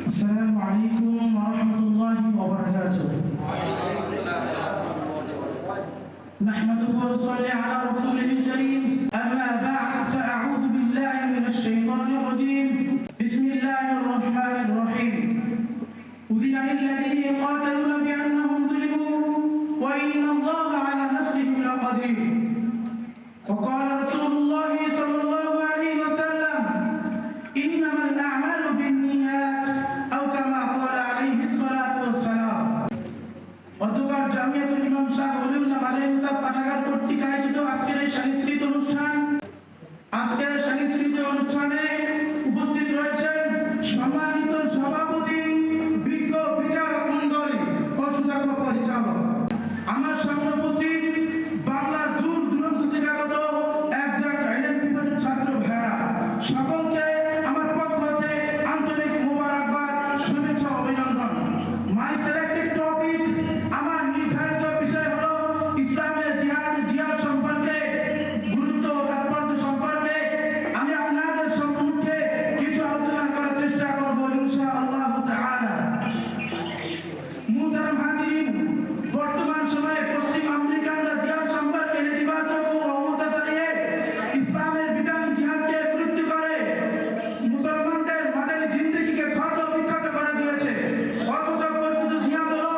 السلام عليكم ورحمة الله وبركاته. نحمده ونصلي على رسوله الكريم. أما بعد فأعوذ بالله من الشيطان الرجيم. بسم الله الرحمن الرحيم. أذن للذين يقاتلون بأنهم ظلموا وإن الله على نصرهم لقدير. وقال رسول الله صلى الله عليه وسلم: إنما الأعمال بالنيات أو كما قال عليه الصلاة والسلام. অধ্যকার জামিয়াতুল ইমাম শাহ ওলিউল্লাহ আলাইহিস সালাম পাঠাগার কর্তৃক আয়োজিত আজকের এই সাংস্কৃতিক অনুষ্ঠানে উপস্থিত রয়েছেন সম্মানিত সভাপতি, বিজ্ঞ বিচারক মণ্ডলী ও সুদক্ষ পরিচালক। আমার সামনে উপস্থিত বাংলার দূর দূরান্ত থেকে আগত একজন এলএমপি ছাত্র ভাইরা, সকলকে আমার পক্ষ থেকে আন্তরিক মোবারকবাদ, শুভেচ্ছা, অভিনন্দন। মাই সিলেক্টেড টপিক, আমার নির্ধারিত বিষয় হলো ইসলামের জিহাদ সম্পর্কে, গুরুত্ব ও তাৎপর্য সম্পর্কে আমি আপনাদের সম্মুখে কিছু আলোচনা করার চেষ্টা করব ইনশাআল্লাহ তাআলা। মুহতারাম হাজিরিন, বর্তমান সময়ে পশ্চিম আমেরিকানরা জিহাদ সম্পর্কে নেতিবাচক ও অবস্থা চালিয়ে ইসলামের বিধান জিহাদকে গুরুত্ব করে মুসলমানদের মাদানী জিন্দেগিকে ক্ষত বিক্ষত করে দিয়েছে। অথচ প্রকৃত জিহাদ হলো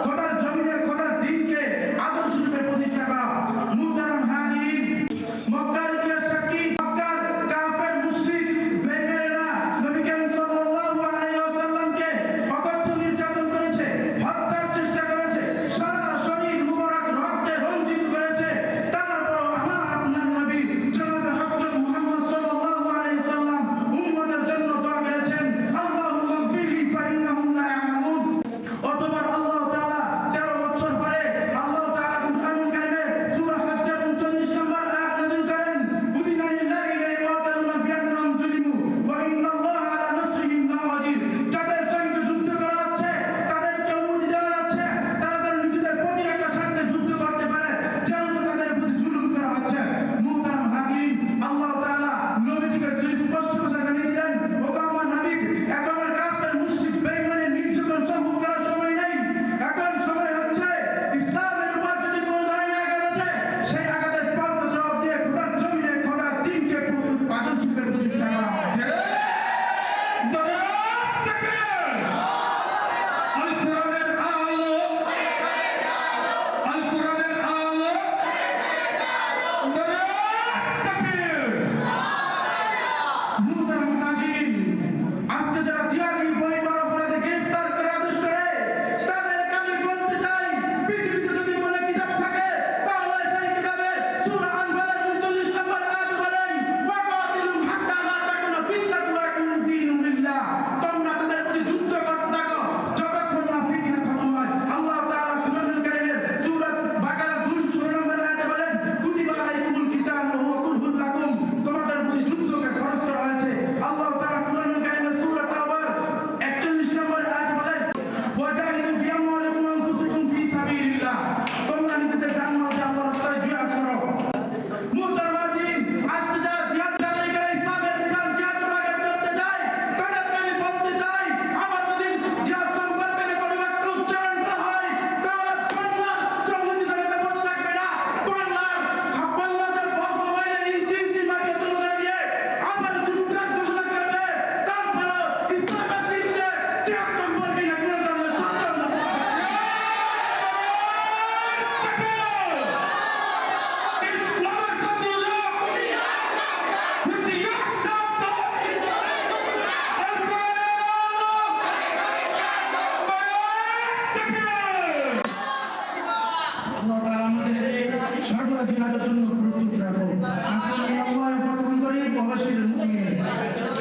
খোদার জমিনে খোদার দ্বীনকে আদর্শ রূপে প্রতিষ্ঠা করা। মুহতারাম হাজিরিন, মক্কার ইতিহাস সাক্ষী, মক্কার কাফের মুশরিক বেঈমানেরা নবী করিম সাল্লাল্লাহু আলাইহি ওয়াসাল্লামকে অকথ্য নির্যাতন করেছে, হত্যার চেষ্টা করেছে, সারা শরীর মুবারক রক্তে রঞ্জিত করেছে। তারপর আমার আপনার নবী জনাবে হযরত মুহাম্মদ সাল্লাল্লাহু আলাইহি ওয়াসাল্লাম উম্মতের জন্য দোয়া করেছেন, আল্লাহুম্মা গফিরলি ফাইন্নাহুম লা ইয়ালামুন। অতঃপর আল্লাহ তাআলা 13 বছর পরে আল্লাহ তাআলা কুরআনুল কারীমে সূরা হজ্জের 39 নম্বর আয়াত নাযিল করেন, উযিনা লিল্লাযিনা ইয়াতালুনা বিআন্নাহুম যুলিমু ওয়া ইন্নাল্লাহা আলা নাসরিহিম লাকাদির। যাদের সঙ্গে যুদ্ধ করা হচ্ছে, তাদেরকে অনুমতি দেওয়া যাচ্ছে তারা তাদের নিজেদের প্রতিরক্ষা স্বার্থে যুদ্ধ করতে পারে, যেহেতু তাদের প্রতি জুলুম করা হচ্ছে। মুহতারাম হাজিরিন, আল্লাহ তাআলা নবীজিকে সুস্পষ্ট ভাষায় জানিয়ে দিলেন, ও আমার হাবিব, এখন আর কাফের মুশরিক বেঈমানের নির্যাতন সহ্য করার সময় নেই। এখন সময় হচ্ছে ইসলামের উপর যদি কোনো ধরনের আঘাত আছে, সেই আঘাতের পাল্টা জবাব দিয়ে খোদার জমিনে খোদার দ্বীনকে আদর্শ রূপে প্রতিষ্ঠা করা হয়। মুহতারাম হাজিরিন, আজকে যারা জিহাদি বৈবর অপরাধে গ্রেফতার করে আদেশ করে, তাদেরকে আমি বলতে চাই, পৃথিবীতে যদি কোনো কিতাব থাকে তাহলে সেই কিতাবে সূরা আনফালের 39 নম্বর আয়াত বলেন, ওয়াকাতিলুম হাত্তা লা তাকুনা ফিতনাতুন ওয়া ইয়াকুনা দীনু লিল্লাহ। তোমরা তাদের প্রতি যুদ্ধ করতে থাকো যতক্ষণ না ফিতনা খতম হয়। আল্লাহ তাআলা কুরআনুল কারীমের সূরা বাকারার 216 নম্বর আয়াতে বলেন, কুতিবা আলাইকুমুল কিতাবু ওয়া হুয়া কুরহুল লাকুম। তোমাদের প্রতি যুদ্ধকে ফরজ করা হয়েছে। আল্লাহ তাআলা কুরআনুল কারীমের সূরা তাওবার 41 নম্বর আয়াতে বলেন, ওয়াজাহিদু বিআমওয়ালিকুম ওয়া আনফুসিকুম ফি সাবিলিল্লাহ। তোমরা নিজেদের জান মাল দিয়ে আল্লাহর রাস্তায় জিহাদ করো। মুহতারাম হাজিরিন, আজকে যারা জিহাদ চালিয়ে গেলে ইসলামের বিধান জিহাদের বাগে করতে চায়, তাদেরকে আমি বলতে চাই, আমার যদি জিহাদ সম্পর্কে কোনো বাক্য উচ্চারণ করা হয়, তাহলে বাংলা চৌধুরী জনতা বসে থাকবে না। বাংলার 56 জন বঙ্গবন্ধুর ইঞ্চি ইঞ্চি মাটি তুলে করে দিয়ে আমার যুদ্ধ ঘোষণা করবে। তারপরে ইসলামের বিরুদ্ধে জিহাদ সম্পর্কে না কোনো ধরনের সত্য আল্লাহ তাআলা আমাদেরকে সর্বদা জিহাদের জন্য প্রস্তুত রাখো। আসসালামু আলাইকুম ওয়া রাহমাতুল্লাহি ওয়া বারাকাতুহু।